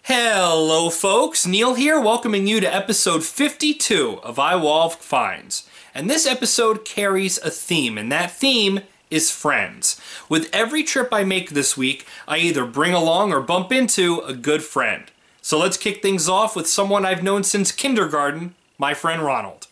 Hello folks, Neil here, welcoming you to episode 52 of IWALVG Finds. And this episode carries a theme, and that theme is friends. With every trip I make this week, I either bring along or bump into a good friend. So let's kick things off with someone I've known since kindergarten, my friend Ronald.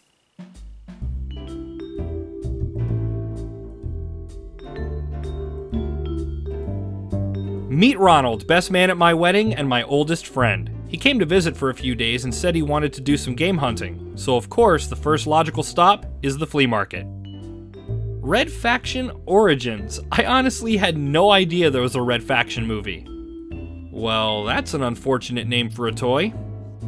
Meet Ronald, best man at my wedding and my oldest friend. He came to visit for a few days and said he wanted to do some game hunting. So of course, the first logical stop is the flea market. Red Faction Origins. I honestly had no idea there was a Red Faction movie. Well, that's an unfortunate name for a toy.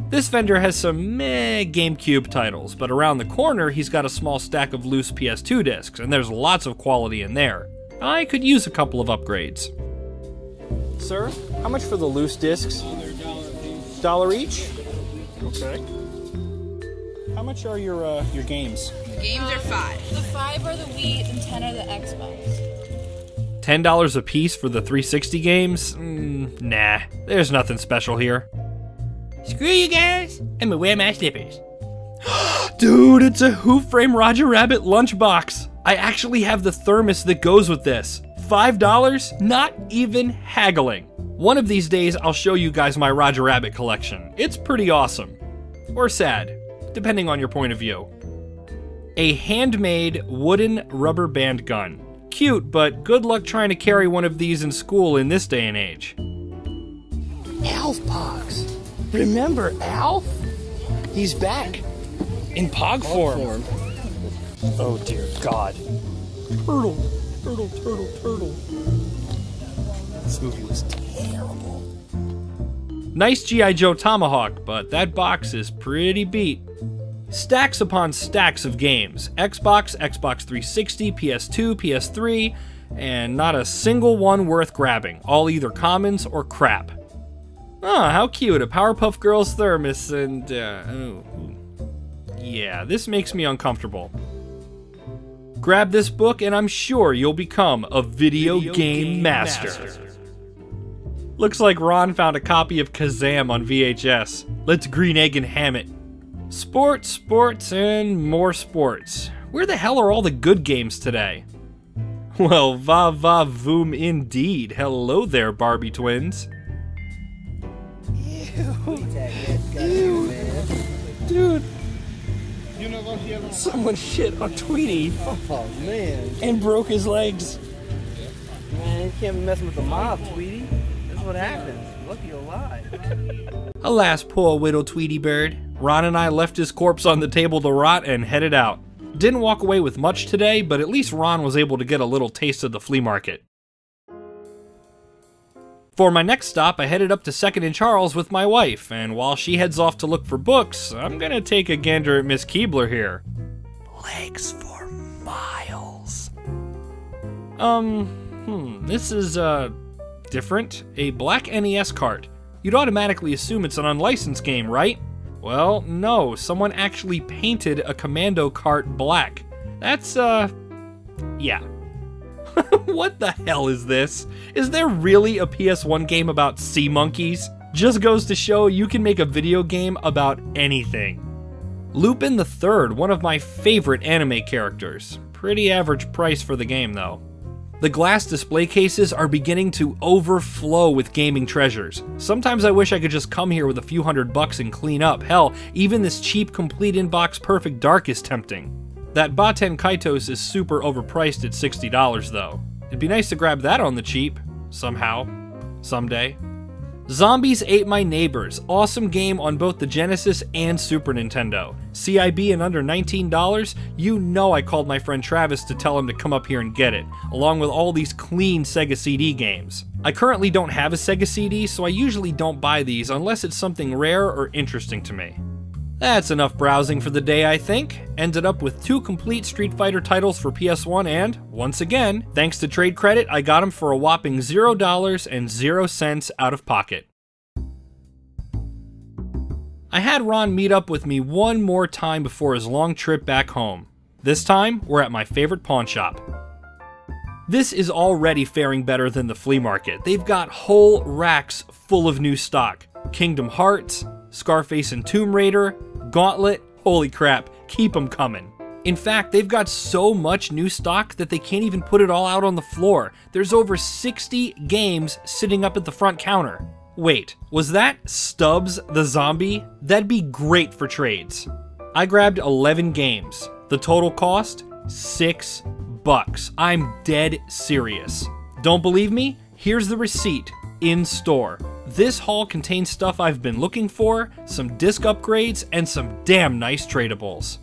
This vendor has some meh GameCube titles, but around the corner he's got a small stack of loose PS2 discs, and there's lots of quality in there. I could use a couple of upgrades. Sir, how much for the loose discs? $1 each? Okay. How much are your games? Games are $5. The 5 are the Wii and 10 are the Xbox. $10 a piece for the 360 games? Nah, there's nothing special here. Screw you guys, I'm gonna wear my slippers. Dude, it's a Who Framed Roger Rabbit lunchbox. I actually have the thermos that goes with this. $5? Not even haggling. One of these days, I'll show you guys my Roger Rabbit collection. It's pretty awesome. Or sad, depending on your point of view. A handmade wooden rubber band gun. Cute, but good luck trying to carry one of these in school in this day and age. Alf Pogs. Remember Alf? He's back. In Pog form. Oh dear God. Turtle. This movie was terrible. Nice G.I. Joe Tomahawk, but that box is pretty beat. Stacks upon stacks of games. Xbox, Xbox 360, PS2, PS3, and not a single one worth grabbing. All either commons or crap. Ah, how cute, a Powerpuff Girls thermos and, yeah, this makes me uncomfortable. Grab this book and I'm sure you'll become a video game master. Looks like Ron found a copy of Kazam on VHS. Let's green egg and ham it. Sports, and more sports. Where the hell are all the good games today? Well, va va voom indeed. Hello there, Barbie twins. Ew. Dude. Someone shit on Tweety. Oh man. And broke his legs. Man, you can't be messing with the mob, Tweety. That's what happens. Lucky you're alive. Alas, poor widow Tweety bird. Ron and I left his corpse on the table to rot and headed out. Didn't walk away with much today, but at least Ron was able to get a little taste of the flea market. For my next stop, I headed up to 2nd and Charles with my wife, and while she heads off to look for books, I'm gonna take a gander at Miss Keebler here. Legs for miles. This is, different. A black NES cart. You'd automatically assume it's an unlicensed game, right? Well, no, someone actually painted a commando cart black. That's, yeah. What the hell is this? Is there really a PS1 game about sea monkeys? Just goes to show you can make a video game about anything. Lupin the Third, one of my favorite anime characters. Pretty average price for the game though. The glass display cases are beginning to overflow with gaming treasures. Sometimes I wish I could just come here with a few $100 and clean up. Hell, even this cheap complete in-box Perfect Dark is tempting. That Baten Kaitos is super overpriced at $60 though. It'd be nice to grab that on the cheap, somehow, someday. Zombies Ate My Neighbors, awesome game on both the Genesis and Super Nintendo. CIB and under $19, you know I called my friend Travis to tell him to come up here and get it, along with all these clean Sega CD games. I currently don't have a Sega CD, so I usually don't buy these unless it's something rare or interesting to me. That's enough browsing for the day, I think. Ended up with 2 complete Street Fighter titles for PS1 and, once again, thanks to trade credit, I got them for a whopping $0 and 0 cents out of pocket. I had Ron meet up with me one more time before his long trip back home. This time, we're at my favorite pawn shop. This is already faring better than the flea market. They've got whole racks full of new stock. Kingdom Hearts, Scarface and Tomb Raider, Gauntlet, holy crap, keep them coming. In fact, they've got so much new stock that they can't even put it all out on the floor. There's over 60 games sitting up at the front counter. Wait, was that Stubbs the Zombie? That'd be great for trades. I grabbed 11 games. The total cost? $6. I'm dead serious. Don't believe me? Here's the receipt in store. This haul contains stuff I've been looking for, some disc upgrades, and some damn nice tradables.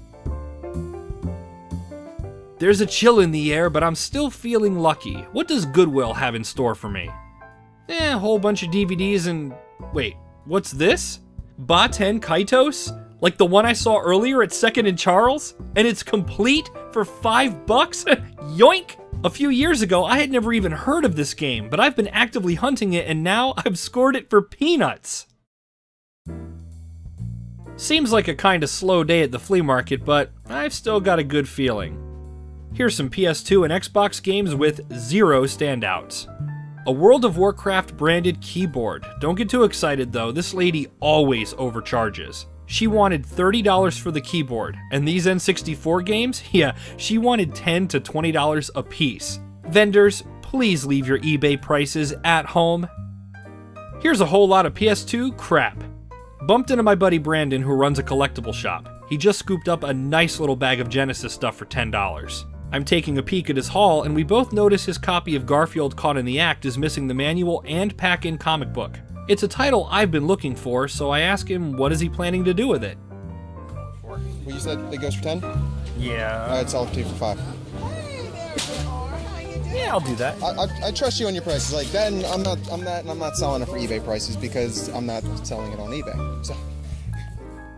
There's a chill in the air, but I'm still feeling lucky. What does Goodwill have in store for me? A whole bunch of DVDs and... wait, what's this? Baten Kaitos? Like the one I saw earlier at 2nd and Charles? And it's complete for $5? Yoink! A few years ago, I had never even heard of this game, but I've been actively hunting it and now I've scored it for peanuts. Seems like a kinda slow day at the flea market, but I've still got a good feeling. Here's some PS2 and Xbox games with 0 standouts. A World of Warcraft branded keyboard. Don't get too excited though, this lady always overcharges. She wanted $30 for the keyboard, and these N64 games? Yeah, she wanted $10 to $20 a piece. Vendors, please leave your eBay prices at home. Here's a whole lot of PS2 crap. Bumped into my buddy Brandon who runs a collectible shop. He just scooped up a nice little bag of Genesis stuff for $10. I'm taking a peek at his haul, and we both notice his copy of Garfield Caught in the Act is missing the manual and pack-in comic book. It's a title I've been looking for, so I ask him what is he planning to do with it. Well, you said it goes for 10? Yeah. I'd sell it to you for 5. Yeah, I'll do that. I trust you on your prices. Like then I'm not selling it for eBay prices because I'm not selling it on eBay. So.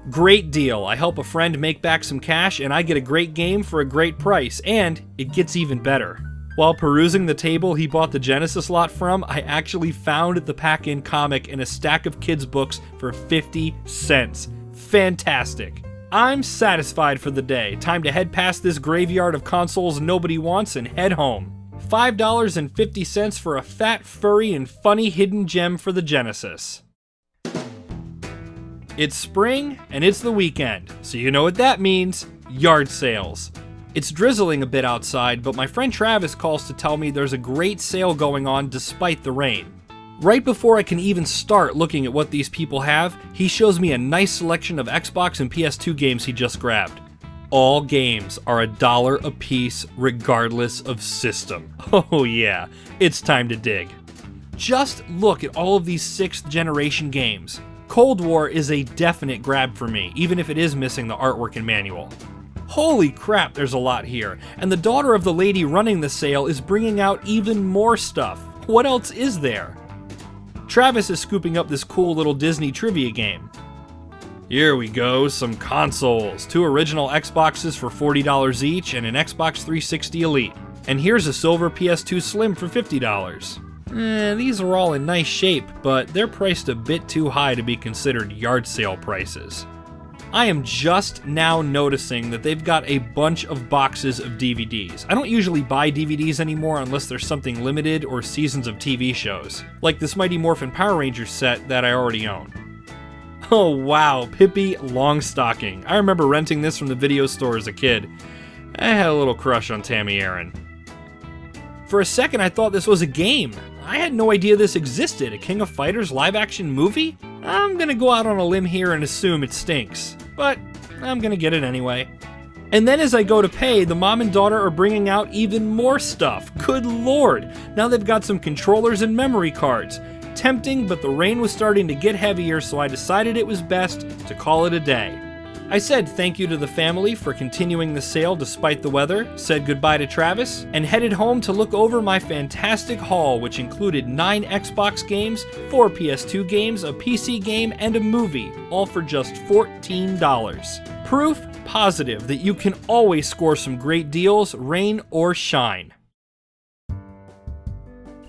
Great deal. I help a friend make back some cash and I get a great game for a great price, and it gets even better. While perusing the table he bought the Genesis lot from, I actually found the pack-in comic in a stack of kids' books for 50 cents. Fantastic. I'm satisfied for the day. Time to head past this graveyard of consoles nobody wants and head home. $5.50 for a fat, furry, and funny hidden gem for the Genesis. It's spring, and it's the weekend, so you know what that means, yard sales. It's drizzling a bit outside, but my friend Travis calls to tell me there's a great sale going on despite the rain. Right before I can even start looking at what these people have, he shows me a nice selection of Xbox and PS2 games he just grabbed. All games are $1 a piece regardless of system. Oh yeah, it's time to dig. Just look at all of these 6th generation games. Cold War is a definite grab for me, even if it is missing the artwork and manual. Holy crap, there's a lot here, and the daughter of the lady running the sale is bringing out even more stuff. What else is there? Travis is scooping up this cool little Disney trivia game. Here we go, some consoles. 2 original Xboxes for $40 each and an Xbox 360 Elite. And here's a silver PS2 Slim for $50. These are all in nice shape, but they're priced a bit too high to be considered yard sale prices. I am just now noticing that they've got a bunch of boxes of DVDs. I don't usually buy DVDs anymore unless there's something limited or seasons of TV shows, like this Mighty Morphin Power Rangers set that I already own. Oh wow, Pippi Longstocking. I remember renting this from the video store as a kid. I had a little crush on Tammy Aaron. For a second I thought this was a game. I had no idea this existed, a King of Fighters live-action movie? I'm gonna go out on a limb here and assume it stinks, but I'm gonna get it anyway. And then as I go to pay, the mom and daughter are bringing out even more stuff. Good lord! Now they've got some controllers and memory cards. Tempting, but the rain was starting to get heavier, so I decided it was best to call it a day. I said thank you to the family for continuing the sale despite the weather, said goodbye to Travis, and headed home to look over my fantastic haul, which included 9 Xbox games, 4 PS2 games, a PC game, and a movie, all for just $14. Proof positive that you can always score some great deals, rain or shine.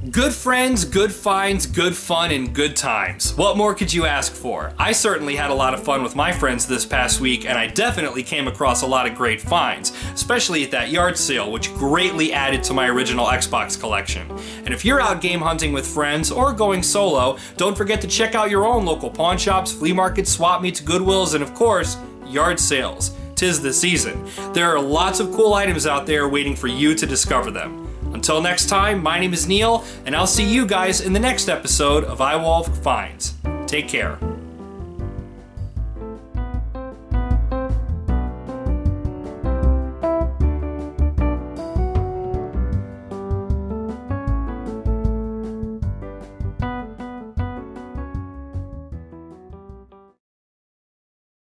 Good friends, good finds, good fun, and good times. What more could you ask for? I certainly had a lot of fun with my friends this past week, and I definitely came across a lot of great finds, especially at that yard sale, which greatly added to my original Xbox collection. And if you're out game hunting with friends or going solo, don't forget to check out your own local pawn shops, flea markets, swap meets, Goodwills, and of course, yard sales. 'Tis the season. There are lots of cool items out there waiting for you to discover them. Until next time, my name is Neil, and I'll see you guys in the next episode of IWALVG Finds. Take care.